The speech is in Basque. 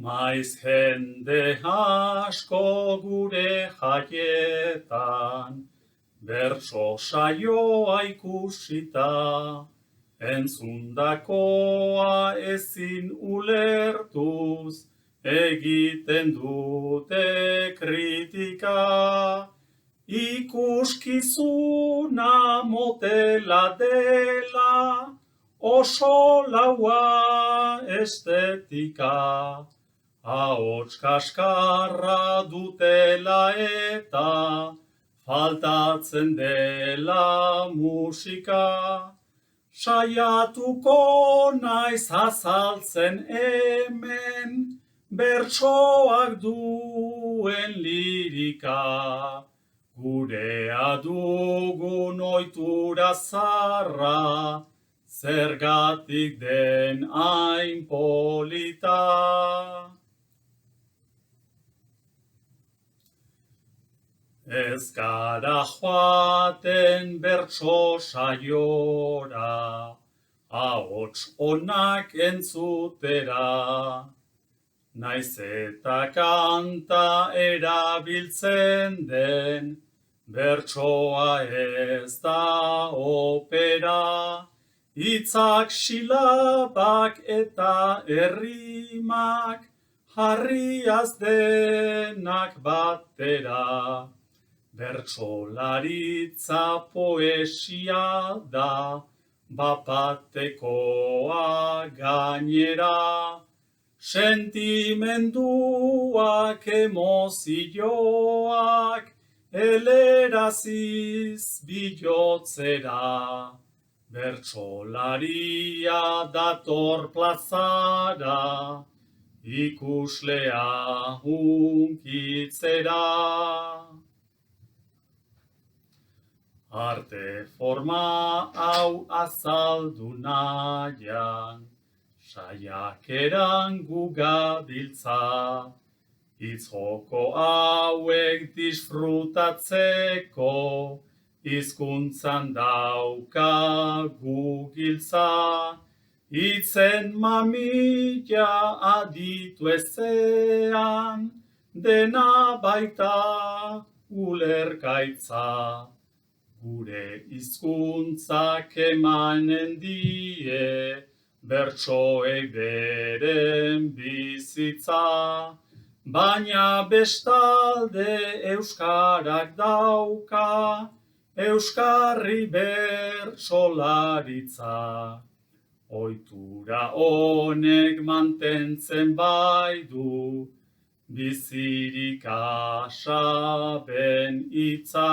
Maiz jende asko gure jaietan, bertso saioa ikusita, entzundakoa ezin ulertuz, egiten dute kritika. Ikuskizuna motela dela, oso laua estetika. Ahots kaskarra dutela eta faltatzen dela musika. Saiatuko naiz azaltzen hemen, bertsoak duen lirika. Gurea dugun ohitura zarra, zergatik den hain polita. Ez gara joaten bertso saiora, ahots onak entzutera. Naiz eta kanta erabiltzen den, bertsoa ez da opera. Hitzak silabak eta errimak, jarriaz denak batera. Bertsolaritza poesia da, bapatekoa gainera. Sentimenduak, emozioak, heleraziz bihotzera. Bertsolaria dator plazara, ikuslea hunkitzera. Arte forma hau azaldu nahian, saiakeran gugabiltza. Hitz joko hauek disfrutatzeko, hizkuntzan daukagu giltza. Hitzen mamila aditu ezean, dena baita ulergaitza. Gure hizkuntzak emanen die, bertsoek beren bizitza. Baina bestalde euskarak dauka, euskarri bertsolaritza. Ohitura honek mantentzen baitu, bizirik asaben hitza.